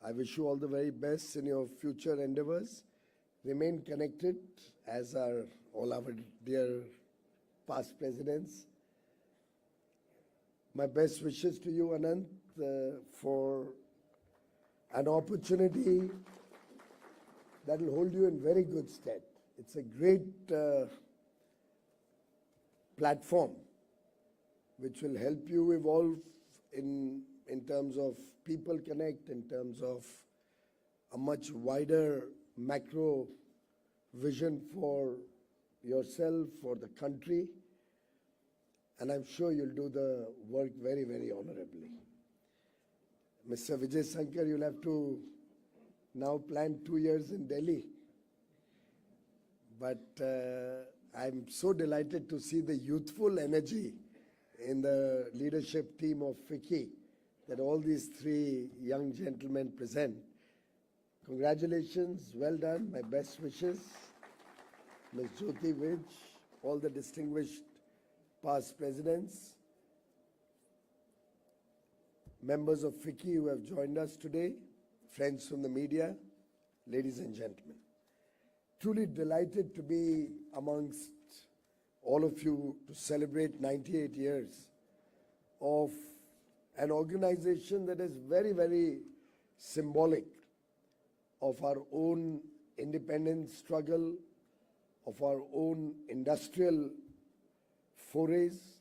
I wish you all the very best in your future endeavors. Remain connected as are all our dear past presidents. My best wishes to you, Anant, for an opportunity that will hold you in very good stead. It's a great platform which will help you evolve in terms of people connect, in terms of a much wider macro vision for yourself, for the country. And I'm sure you'll do the work very, very honorably. Mr. Vijay Sankar, you'll have to now plan 2 years in Delhi. But I'm so delighted to see the youthful energy in the leadership team of FICCI that all these three young gentlemen present. Congratulations, well done, my best wishes. Ms. Jyoti Vij, all the distinguished past presidents, members of FICCI who have joined us today, friends from the media, ladies and gentlemen. Truly delighted to be amongst all of you to celebrate 98 years of an organization that is very, very symbolic of our own independence struggle, of our own industrial forays,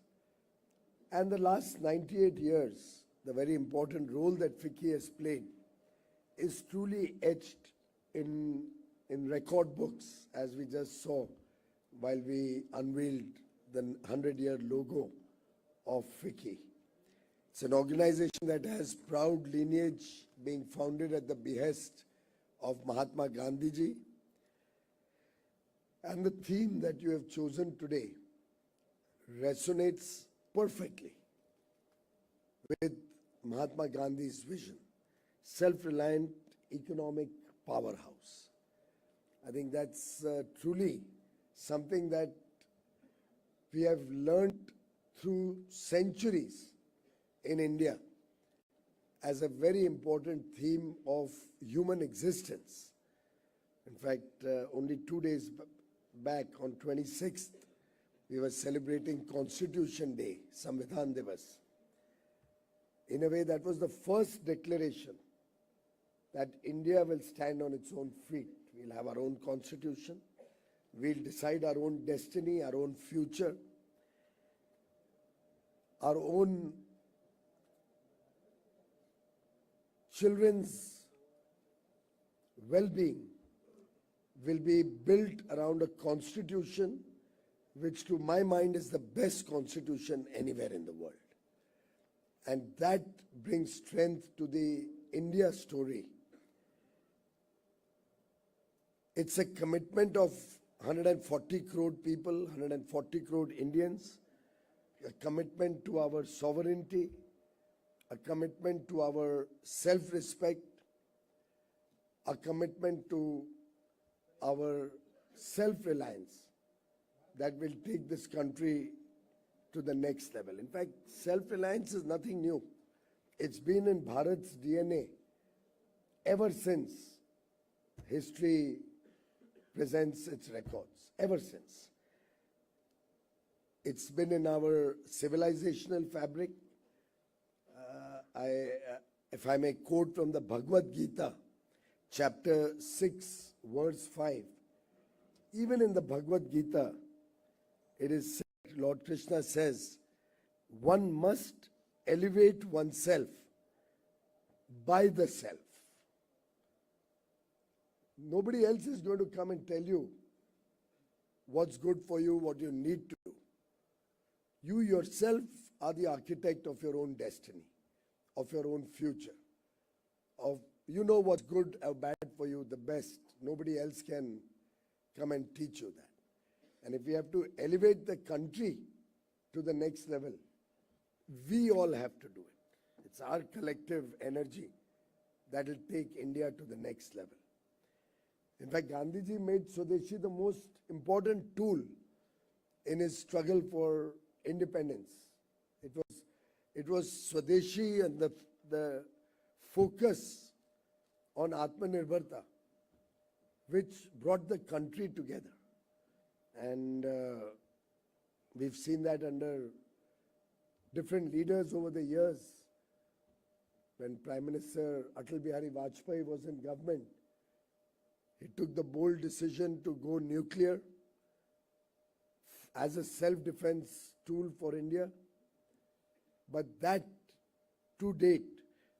and the last 98 years, the very important role that FICCI has played is truly etched in record books, as we just saw while we unveiled the 100-year logo of FICCI. It's an organization that has proud lineage, being founded at the behest of Mahatma Gandhi ji. And the theme that you have chosen today resonates perfectly with Mahatma Gandhi's vision, self-reliant economic powerhouse. I think that's truly something that we have learned through centuries in India as a very important theme of human existence. In fact, only 2 days back on 26th, we were celebrating Constitution Day, Samvidhan Divas. In a way, that was the first declaration that India will stand on its own feet. We'll have our own constitution. We'll decide our own destiny, our own future, our own children's well-being will be built around a constitution which to my mind is the best constitution anywhere in the world. And that brings strength to the India story. It's a commitment of 140 crore people, 140 crore Indians, a commitment to our sovereignty, a commitment to our self-respect, a commitment to our self-reliance that will take this country to the next level. In fact, self-reliance is nothing new. It's been in Bharat's DNA ever since history presents its records, ever since. It's been in our civilizational fabric. If I may quote from the Bhagavad Gita, chapter 6, verse 5. Even in the Bhagavad Gita, it is said, Lord Krishna says, one must elevate oneself by the self. Nobody else is going to come and tell you what's good for you, what you need to do. You yourself are the architect of your own destiny, of your own future. You know what's good or bad for you the best. Nobody else can come and teach you that. And if we have to elevate the country to the next level, we all have to do it. It's our collective energy that will take India to the next level. In fact, Gandhiji made Swadeshi the most important tool in his struggle for independence. It was Swadeshi and the focus on Atmanirbharta, which brought the country together. And we've seen that under different leaders over the years. When Prime Minister Atal Bihari Vajpayee was in government, he took the bold decision to go nuclear as a self-defense tool for India. But that, to date,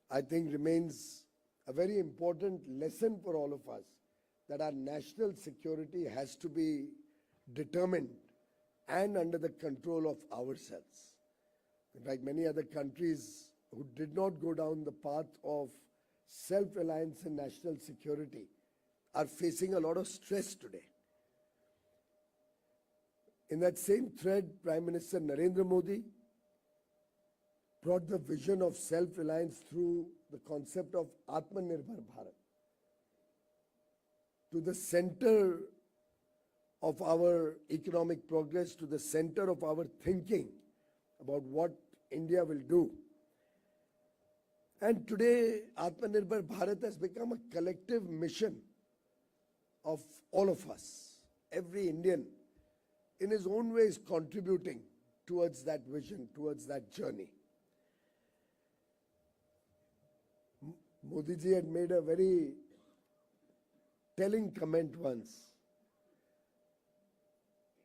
I think remains a very important lesson for all of us, that our national security has to be determined and under the control of ourselves. In fact, many other countries who did not go down the path of self-reliance in national security are facing a lot of stress today. In that same thread, Prime Minister Narendra Modi brought the vision of self-reliance through the concept of Atmanirbhar Bharat to the center of our economic progress, to the center of our thinking about what India will do. And today, Atmanirbhar Bharat has become a collective mission of all of us. Every Indian, in his own way, is contributing towards that vision, towards that journey. Modi ji had made a very telling comment once.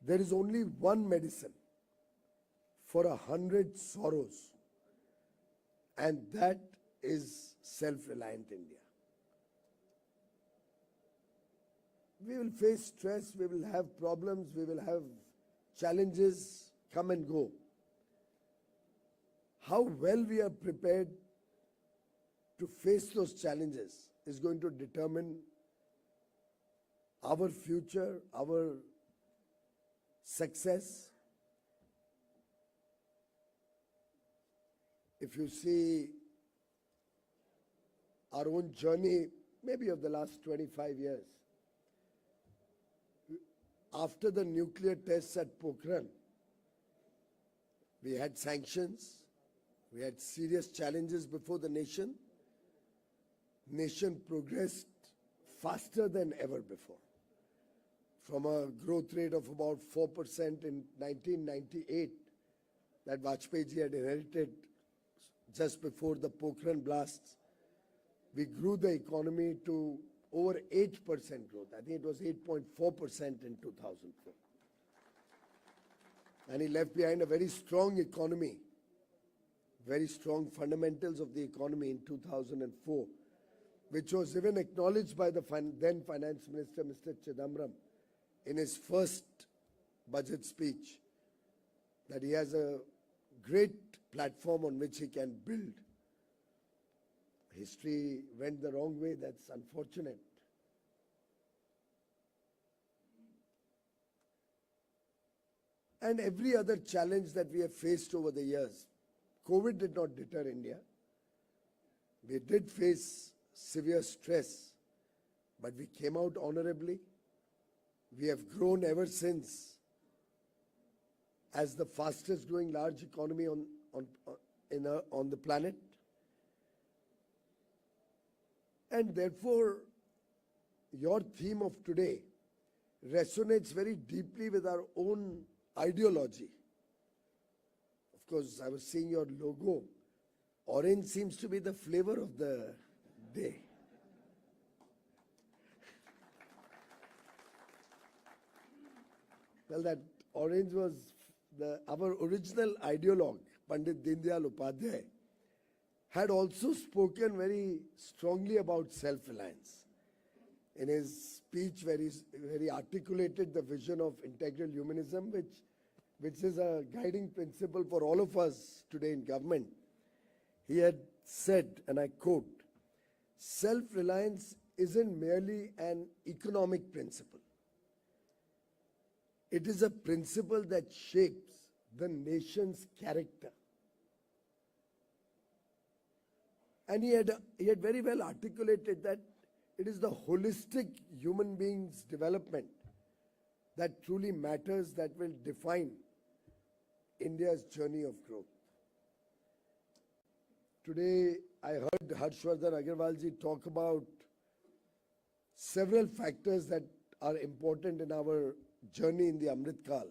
There is only one medicine for 100 sorrows, and that is self-reliant India. We will face stress, we will have problems, we will have challenges come and go. How well we are prepared to face those challenges is going to determine our future, our success. If you see our own journey, maybe of the last 25 years, after the nuclear tests at Pokhran, we had sanctions, we had serious challenges before the nation. Nation progressed faster than ever before. From a growth rate of about 4% in 1998 that Vajpayee ji had inherited just before the Pokhran blasts, we grew the economy to over 8% growth. I think it was 8.4% in 2004. And he left behind a very strong economy, very strong fundamentals of the economy in 2004, which was even acknowledged by the then Finance Minister, Mr. Chidambaram, in his first budget speech, that he has a great platform on which he can build. History went the wrong way, that's unfortunate. And every other challenge that we have faced over the years, COVID did not deter India. We did face severe stress, but we came out honorably. We have grown ever since as the fastest growing large economy on the planet. And therefore, your theme of today resonates very deeply with our own ideology. Of course, I was seeing your logo. Orange seems to be the flavor of the day. Well, that orange was our original ideologue, Pandit Deendayal Upadhyay, had also spoken very strongly about self-reliance. In his speech, where he articulated the vision of integral humanism, which is a guiding principle for all of us today in government, he had said, and I quote, "Self-reliance isn't merely an economic principle. It is a principle that shapes the nation's character." And he had very well articulated that it is the holistic human being's development that truly matters, that will define India's journey of growth. Today, I heard Harshvardhan Agarwalji talk about several factors that are important in our journey in the Amrit Kal,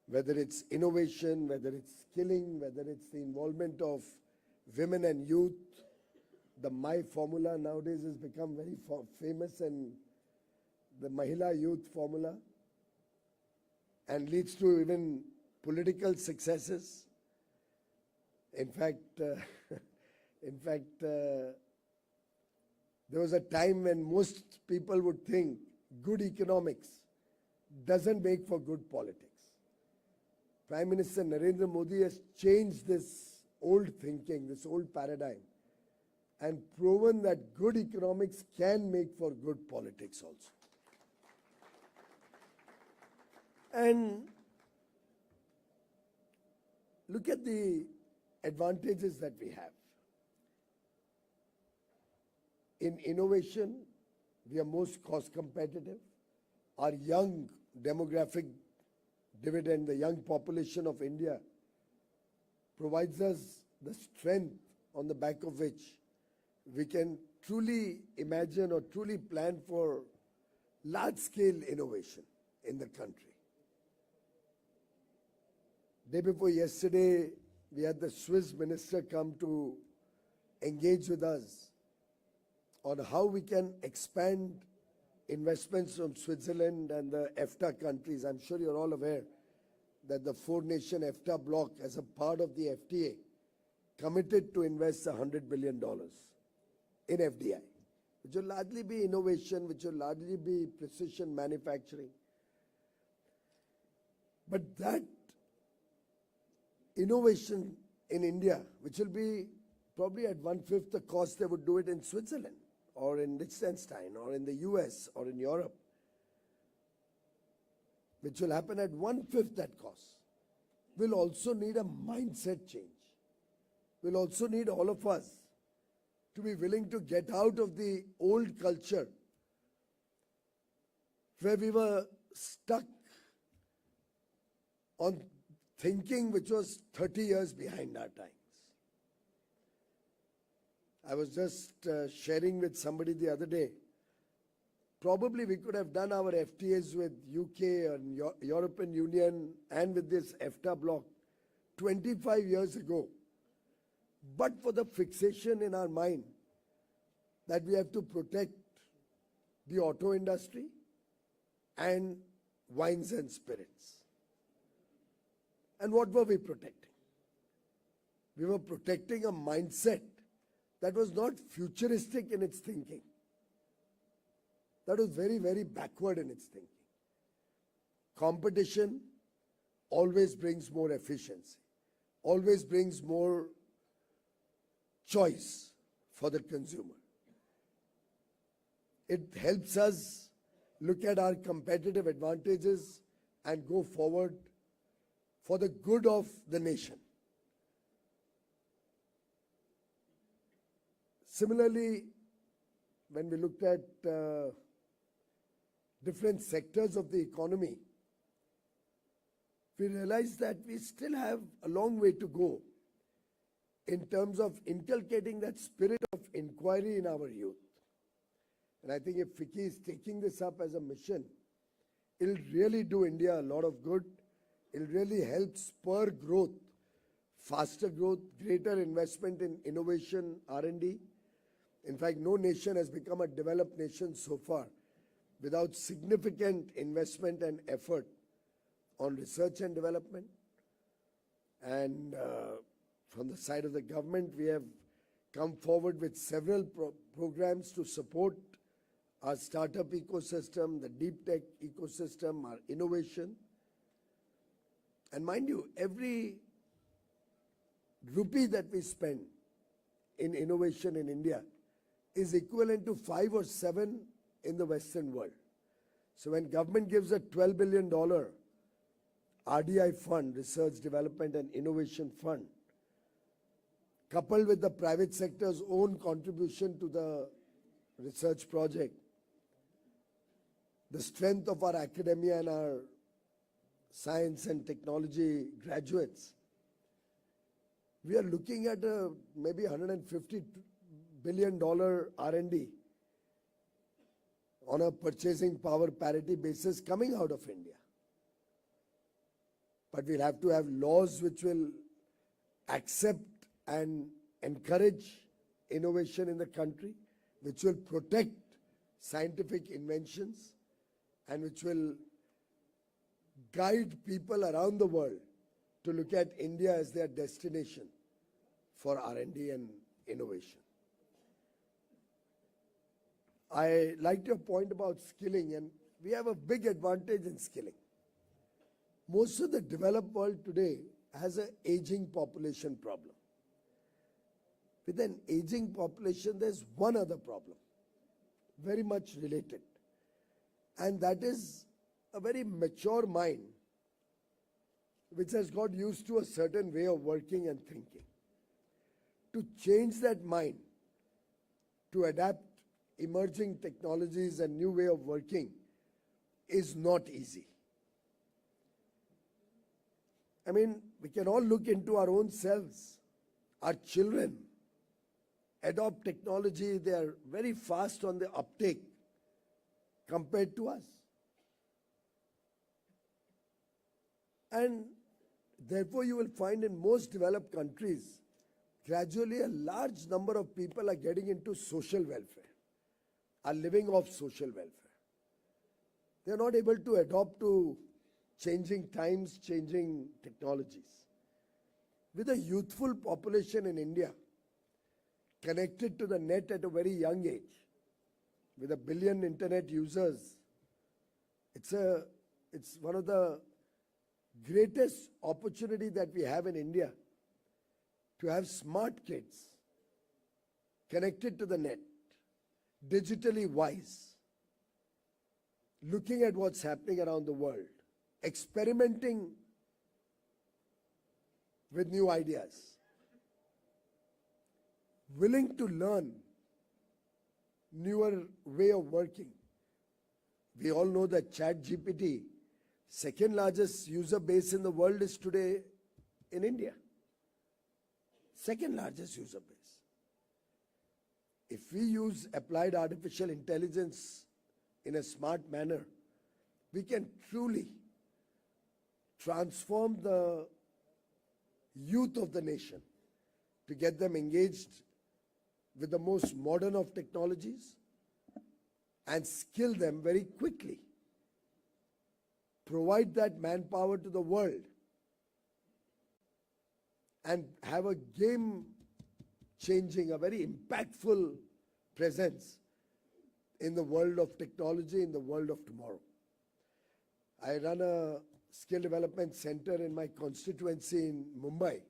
whether it's innovation, whether it's skilling, whether it's the involvement of women and youth. The My formula nowadays has become very famous, and the Mahila Youth formula, and leads to even political successes. In fact, there was a time when most people would think good economics doesn't make for good politics. Prime Minister Narendra Modi has changed this old thinking, this old paradigm, and proven that good economics can make for good politics also. And look at the advantages that we have. In innovation, we are most cost competitive. Our young demographic dividend, the young population of India, provides us the strength on the back of which we can truly imagine or truly plan for large-scale innovation in the country. Day before yesterday, we had the Swiss minister come to engage with us on how we can expand investments from Switzerland and the EFTA countries. I'm sure you're all aware that the four-nation EFTA bloc, as a part of the FTA, committed to invest $100 billion in FDI, which will largely be innovation, which will largely be precision manufacturing. But that innovation in India, which will be probably at 1/5 the cost they would do it in Switzerland, or in Liechtenstein, or in the US, or in Europe, which will happen at 1/5 that cost, will also need a mindset change. Will also need all of us to be willing to get out of the old culture where we were stuck on thinking which was 30 years behind our times. I was just sharing with somebody the other day, probably we could have done our FTAs with UK and European Union and with this EFTA bloc 25 years ago, but for the fixation in our mind that we have to protect the auto industry and wines and spirits. And what were we protecting? We were protecting a mindset that was not futuristic in its thinking. That was very, very backward in its thinking. Competition always brings more efficiency, always brings more choice for the consumer. It helps us look at our competitive advantages and go forward for the good of the nation. Similarly, when we looked at different sectors of the economy, we realized that we still have a long way to go in terms of inculcating that spirit of inquiry in our youth. And I think if FICCI is taking this up as a mission, it'll really do India a lot of good. It'll really help spur growth, faster growth, greater investment in innovation, R&D. In fact, no nation has become a developed nation so far without significant investment and effort on research and development. And from the side of the government, we have come forward with several programs to support our startup ecosystem, the deep tech ecosystem, our innovation. And mind you, every rupee that we spend in innovation in India is equivalent to 5 or 7 in the Western world. So when government gives a $12 billion RDI fund, Research, Development and Innovation Fund, coupled with the private sector's own contribution to the research project, the strength of our academia and our science and technology graduates, we are looking at maybe $150 billion R&D on a purchasing power parity basis coming out of India. But we'll have to have laws which will accept and encourage innovation in the country, which will protect scientific inventions, and which will guide people around the world to look at India as their destination for R&D and innovation. I liked your point about skilling, and we have a big advantage in skilling. Most of the developed world today has an aging population problem. With an aging population, there's one other problem, very much related, and that is a very mature mind which has got used to a certain way of working and thinking. To change that mind, to adapt emerging technologies and new way of working is not easy. I mean, we can all look into our own selves. Our children adopt technology, they are very fast on the uptake compared to us. And therefore, you will find in most developed countries, gradually a large number of people are getting into social welfare, are living off social welfare. They are not able to adopt to changing times, changing technologies. With a youthful population in India, connected to the net at a very young age, with 1 billion internet users, it's one of the greatest opportunity that we have in India to have smart kids connected to the net, digitally wise, looking at what's happening around the world, experimenting with new ideas, willing to learn newer way of working. We all know that ChatGPT, second largest user base in the world, is today in India. Second largest user base. If we use applied artificial intelligence in a smart manner, we can truly transform the youth of the nation to get them engaged with the most modern of technologies and skill them very quickly. Provide that manpower to the world and have a game-changing, a very impactful presence in the world of technology, in the world of tomorrow. I run a skill development center in my constituency in Mumbai.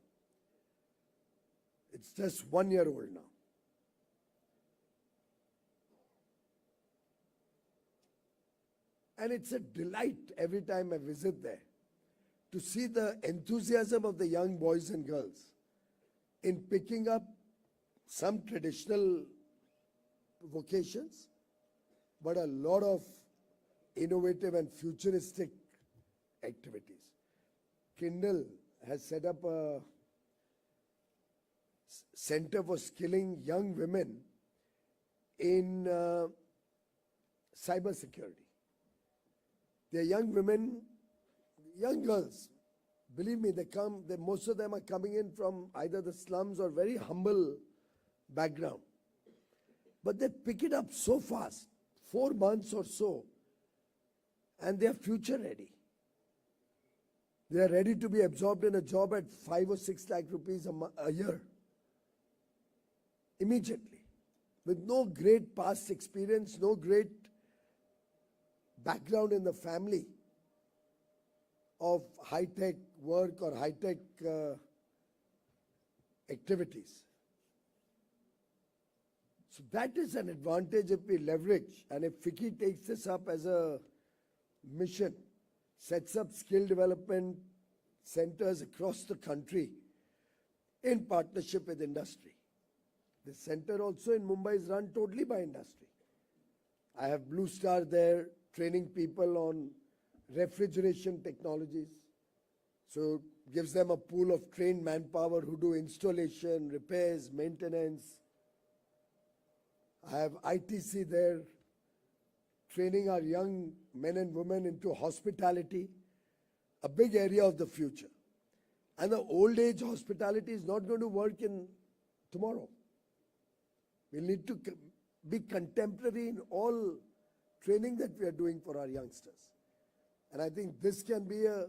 It's just 1 year old now. And it's a delight every time I visit there to see the enthusiasm of the young boys and girls in picking up some traditional vocations, but a lot of innovative and futuristic activities. Kindle has set up a center for skilling young women in cyber security. They're young women, young girls. Believe me, most of them are coming in from either the slums or very humble background. But they pick it up so fast, 4 months or so, and they are future ready. They are ready to be absorbed in a job at 5 or 6 lakh rupees a year, immediately, with no great past experience, no great background in the family of high-tech work or high-tech activities. So that is an advantage if we leverage, and if FICCI takes this up as a mission, sets up skill development centers across the country in partnership with industry. The center also in Mumbai is run totally by industry. I have Blue Star there, training people on refrigeration technologies. So gives them a pool of trained manpower who do installation, repairs, maintenance. I have ITC there, training our young men and women into hospitality, a big area of the future. And the old age hospitality is not going to work in tomorrow. We need to be contemporary in all training that we are doing for our youngsters. And I think this can be a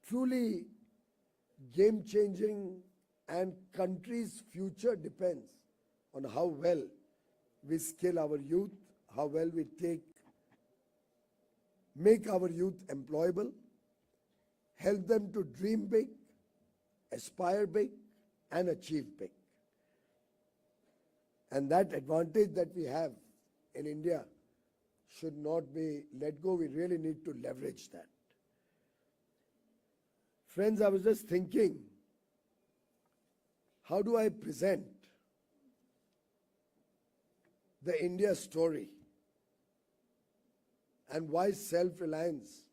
truly game-changing, and country's future depends on how well we skill our youth, how well we make our youth employable, help them to dream big, aspire big, and achieve big. And that advantage that we have in India should not be let go. We really need to leverage that. Friends, I was just thinking, how do I present the India story and why self-reliance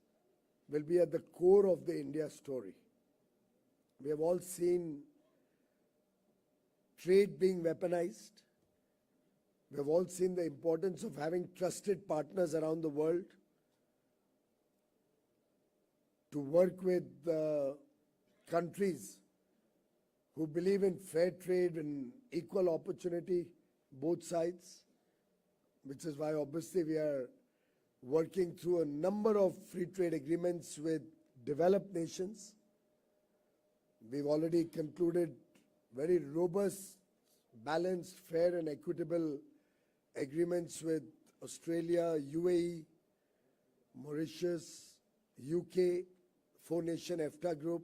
will be at the core of the India story? We have all seen trade being weaponized. We have all seen the importance of having trusted partners around the world to work with countries who believe in fair trade and equal opportunity, both sides, which is why obviously we are working through a number of free trade agreements with developed nations. We've already concluded very robust, balanced, fair and equitable agreements with Australia, UAE, Mauritius, UK, four-nation EFTA group.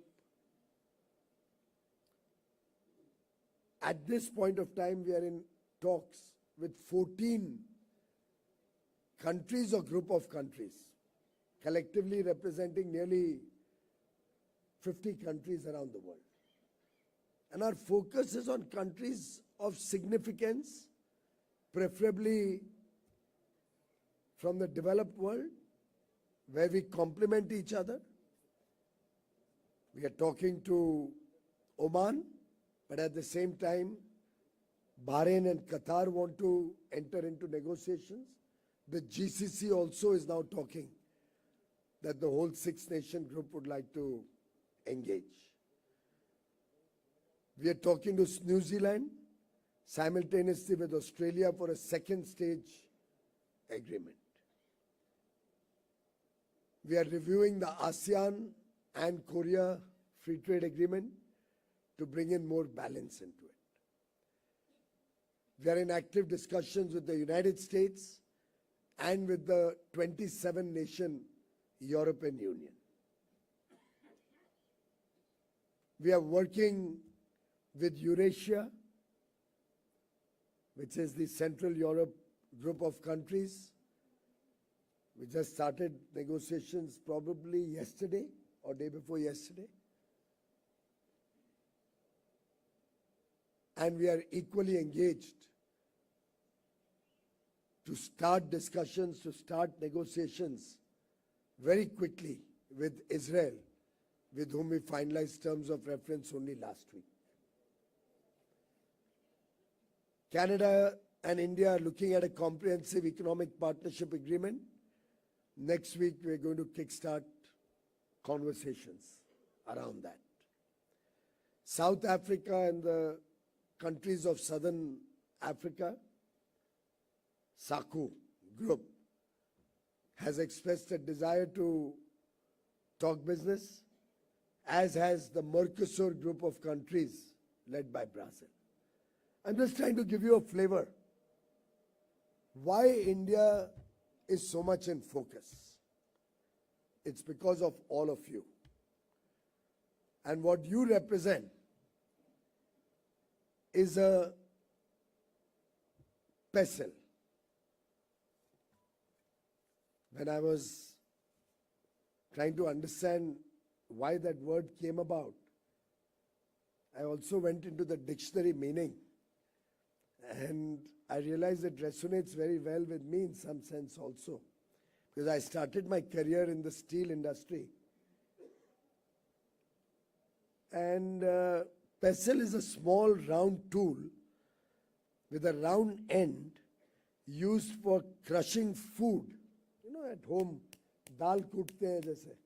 At this point of time, we are in talks with 14 countries or group of countries, collectively representing nearly 50 countries around the world. And our focus is on countries of significance, preferably from the developed world, where we complement each other. We are talking to Oman, but at the same time, Bahrain and Qatar want to enter into negotiations. The GCC also is now talking that the whole six-nation group would like to engage. We are talking to New Zealand simultaneously with Australia for a second stage agreement. We are reviewing the ASEAN and Korea free trade agreement to bring in more balance into it. We are in active discussions with the United States and with the 27-nation European Union. We are working with Eurasia, which is the Central Europe group of countries. We just started negotiations probably yesterday or day before yesterday. And we are equally engaged to start discussions, to start negotiations very quickly with Israel, with whom we finalized terms of reference only last week. Canada and India are looking at a comprehensive economic partnership agreement. Next week, we're going to kickstart conversations around that. South Africa and the countries of Southern Africa, SACU group, has expressed a desire to talk business, as has the Mercosur group of countries led by Brazil. I'm just trying to give you a flavor why India is so much in focus. It's because of all of you. And what you represent is a pestle. When I was trying to understand why that word came about, I also went into the dictionary meaning. And I realized it resonates very well with me in some sense also. Because I started my career in the steel industry. And pestle is a small round tool with a round end used for crushing food at home दाल कूटते हैं जैसे.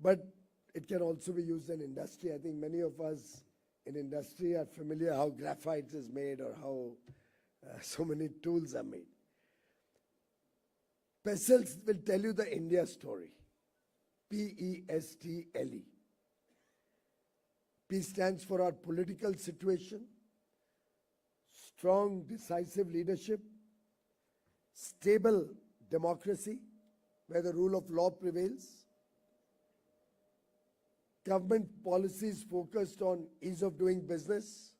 But it can also be used in industry. I think many of us in industry are familiar how graphite is made or how so many tools are made. Pestles will tell you the India story. P-E-S-T-L-E. P stands for our political situation, strong, decisive leadership, stable democracy where the rule of law prevails, government policies focused on ease of doing business,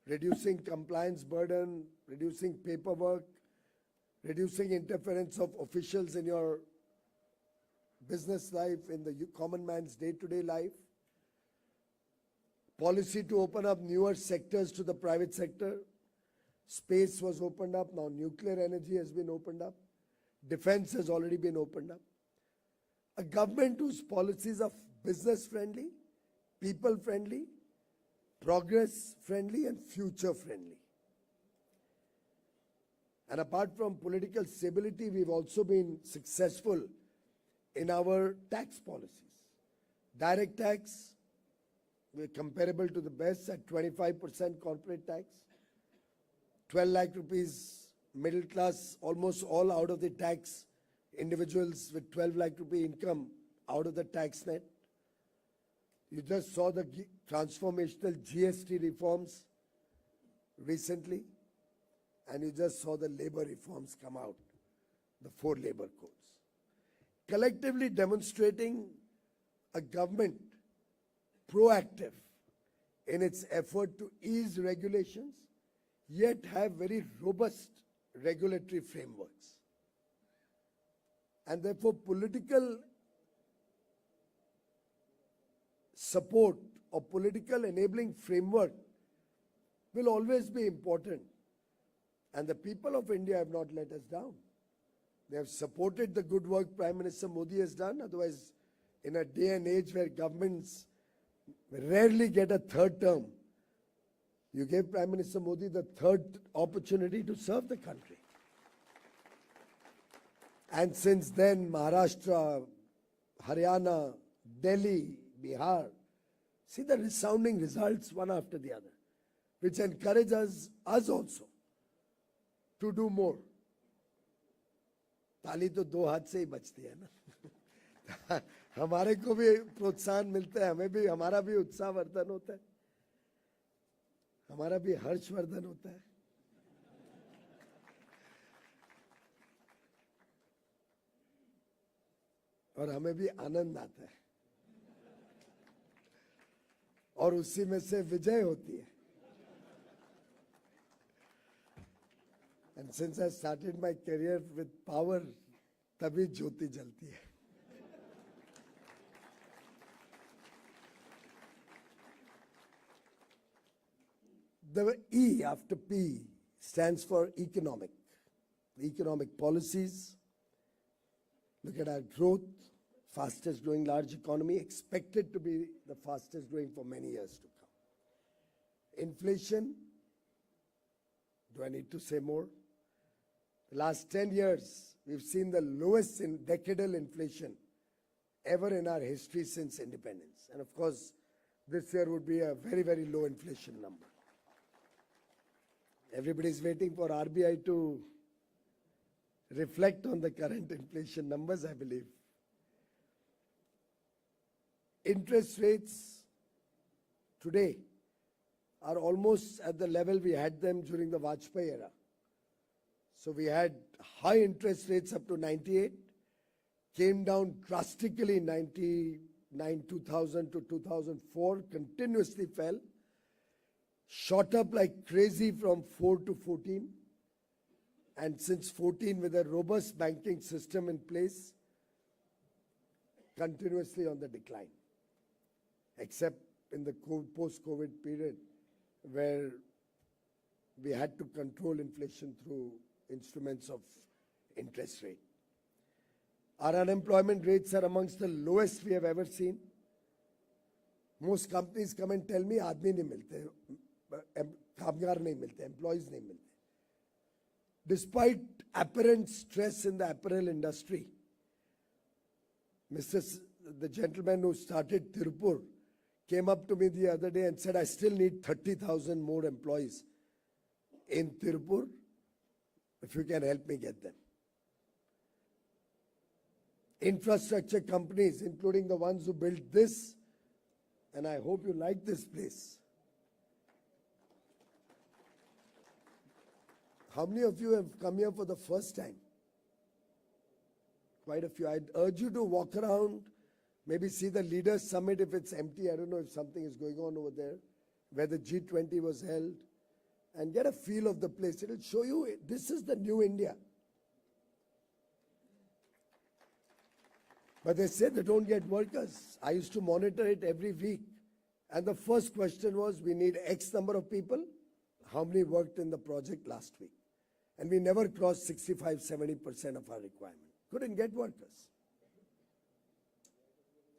reducing compliance burden, reducing paperwork, reducing interference of officials in your business life, in the common man's day-to-day life, policy to open up newer sectors to the private sector. Space was opened up, now nuclear energy has been opened up, defense has already been opened up. A government whose policies are business friendly, people friendly, progress friendly and future friendly. And apart from political stability, we've also been successful in our tax policies. Direct tax, we're comparable to the best at 25% corporate tax. 12 lakh rupees middle class, almost all out of the tax. Individuals with 12 lakh rupee income out of the tax net. You just saw the transformational GST reforms recently, and you just saw the labor reforms come out, the 4 labor codes. Collectively demonstrating a government proactive in its effort to ease regulations, yet have very robust regulatory frameworks. And therefore, political support or political enabling framework will always be important. And the people of India have not let us down. They have supported the good work Prime Minister Modi has done. Otherwise, in a day and age where governments rarely get a third term, you gave Prime Minister Modi the third opportunity to serve the country. And since then, Maharashtra, Haryana, Delhi, Bihar, see the resounding results one after the other, which encourage us also to do more. ताली तो 2 हाथ से ही बचती है ना. हमारे को भी प्रोत्साहन मिलता है, हमें भी, हमारा भी उत्साहवर्धन होता है, हमारा भी हर्षवर्धन होता है. और हमें भी आनंद आता है, और उसी में से विजय होती है. And since I started my career with power, तभी ज्योति जलती है. The E after P stands for economic. The economic policies. Look at our growth, fastest growing large economy, expected to be the fastest growing for many years to come. Inflation, do I need to say more? The last 10 years, we've seen the lowest in decadal inflation ever in our history since independence. And of course, this year would be a very, very low inflation number. Everybody's waiting for RBI to reflect on the current inflation numbers, I believe. Interest rates today are almost at the level we had them during the Vajpayee era. So we had high interest rates up to 98, came down drastically in 99, 2000 to 2004, continuously fell, shot up like crazy from 4 to 14, and since 14 with a robust banking system in place, continuously on the decline, except in the post-COVID period where we had to control inflation through instruments of interest rate. Our unemployment rates are amongst the lowest we have ever seen. Most companies come and tell me, आदमी नहीं मिलते, कामगार नहीं मिलते, employees नहीं मिलते. Despite apparent stress in the apparel industry, the gentleman who started Tirupur came up to me the other day and said, I still need 30,000 more employees in Tirupur, if you can help me get them. Infrastructure companies, including the ones who built this, and I hope you like this place. How many of you have come here for the first time? Quite a few. I'd urge you to walk around, maybe see the Leaders Summit if it's empty. I don't know if something is going on over there, where the G20 was held, and get a feel of the place. It'll show you this is the new India. But they say they don't get workers. I used to monitor it every week. And the first question was, we need X number of people. How many worked in the project last week? And we never crossed 65–70% of our requirement. Couldn't get workers.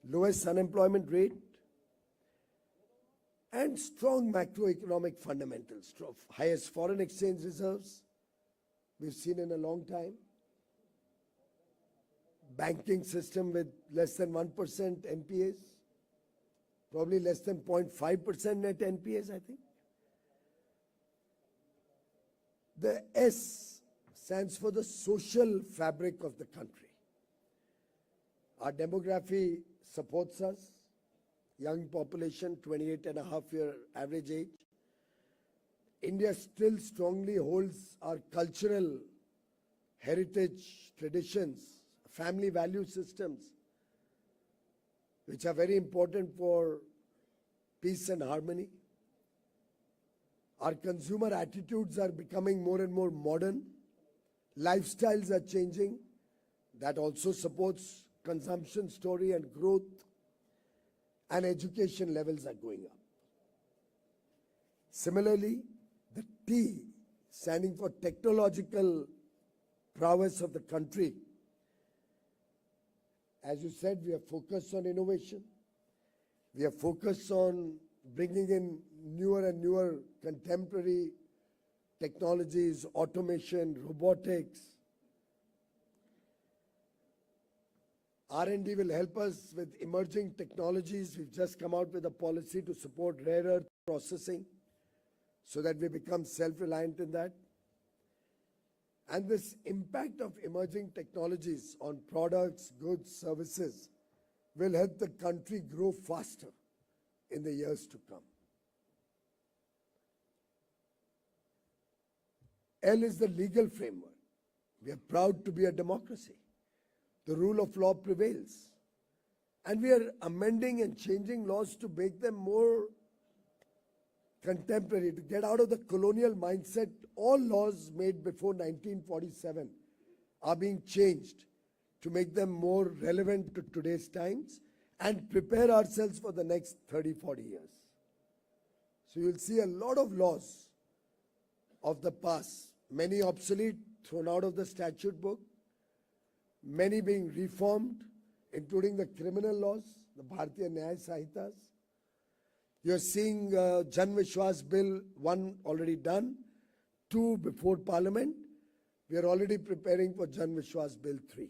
Lowest unemployment rate and strong macroeconomic fundamentals. Highest foreign exchange reserves we've seen in a long time. Banking system with less than 1% NPAs. Probably less than 0.5% net NPAs, I think. The S stands for the social fabric of the country. Our demography supports us. Young population, 28.5-year average age. India still strongly holds our cultural heritage, traditions, family value systems, which are very important for peace and harmony. Our consumer attitudes are becoming more and more modern. Lifestyles are changing. That also supports consumption story and growth. And education levels are going up. Similarly, the T standing for technological prowess of the country. As you said, we are focused on innovation. We are focused on bringing in newer and newer contemporary technologies, automation, robotics. R&D will help us with emerging technologies. We've just come out with a policy to support rare earth processing so that we become self-reliant in that. And this impact of emerging technologies on products, goods, services will help the country grow faster in the years to come. L is the legal framework. We are proud to be a democracy. The rule of law prevails. And we are amending and changing laws to make them more contemporary, to get out of the colonial mindset. All laws made before 1947 are being changed to make them more relevant to today's times and prepare ourselves for the next 30–40 years. So you'll see a lot of laws of the past, many obsolete, thrown out of the statute book, many being reformed, including the criminal laws, the Bharatiya Nyaya Sahitas. You're seeing Jan Vishwas Bill 1 already done, 2 before Parliament. We are already preparing for Jan Vishwas Bill 3.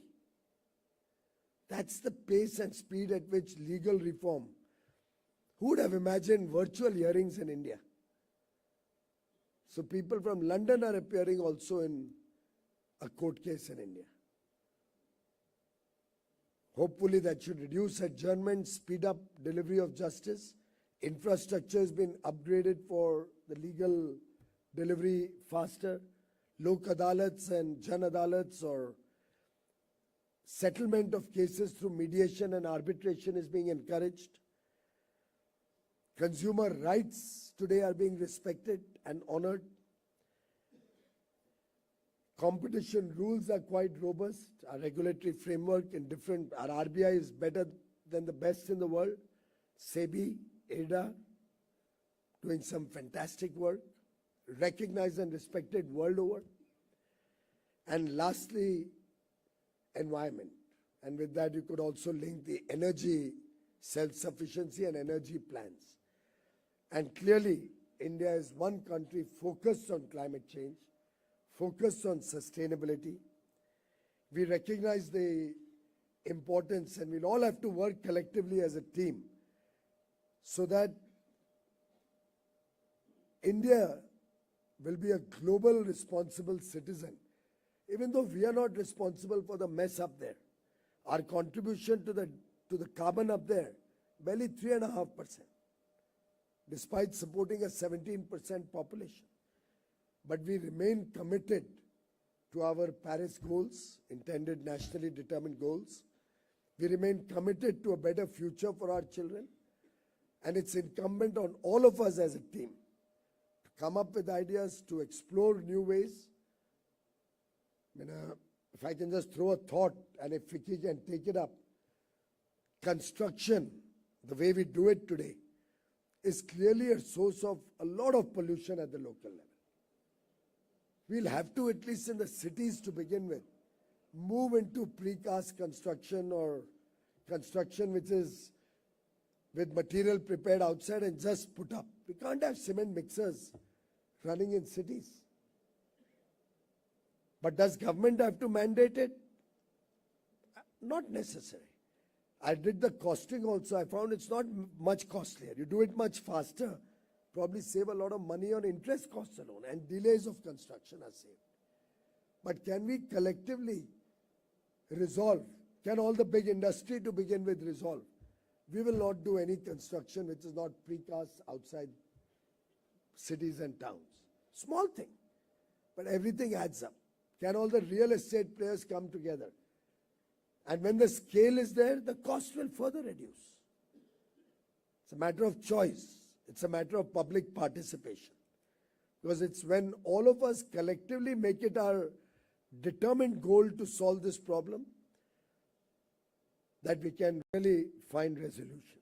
That's the pace and speed at which legal reform. Who would have imagined virtual hearings in India? So people from London are appearing also in a court case in India. Hopefully that should reduce adjournment, speed up delivery of justice. Infrastructure has been upgraded for the legal delivery faster. Lok Adalats and Jan Adalats, or settlement of cases through mediation and arbitration, is being encouraged. Consumer rights today are being respected and honored. Competition rules are quite robust. Our regulatory framework our RBI is better than the best in the world. SEBI, ADA, doing some fantastic work, recognized and respected world over. And lastly, environment. And with that, you could also link the energy self-sufficiency and energy plans. And clearly, India is one country focused on climate change, focus on sustainability. We recognize the importance, and we'll all have to work collectively as a team so that India will be a global responsible citizen. Even though we are not responsible for the mess up there, our contribution to the carbon up there, barely 3.5%, despite supporting a 17% population. But we remain committed to our Paris goals, intended nationally determined goals. We remain committed to a better future for our children. And it's incumbent on all of us as a team to come up with ideas, to explore new ways. If I can just throw a thought, and if FICCI can take it up, construction, the way we do it today, is clearly a source of a lot of pollution at the local level. We'll have to, at least in the cities to begin with, move into precast construction or construction which is with material prepared outside and just put up. We can't have cement mixers running in cities. But does government have to mandate it? Not necessary. I did the costing also. I found it's not much costlier. You do it much faster. Probably save a lot of money on interest costs alone, and delays of construction are saved. But can we collectively resolve? Can all the big industry to begin with resolve? We will not do any construction which is not precast outside cities and towns. Small thing, but everything adds up. Can all the real estate players come together? And when the scale is there, the cost will further reduce. It's a matter of choice. It's a matter of public participation. Because it's when all of us collectively make it our determined goal to solve this problem that we can really find resolution.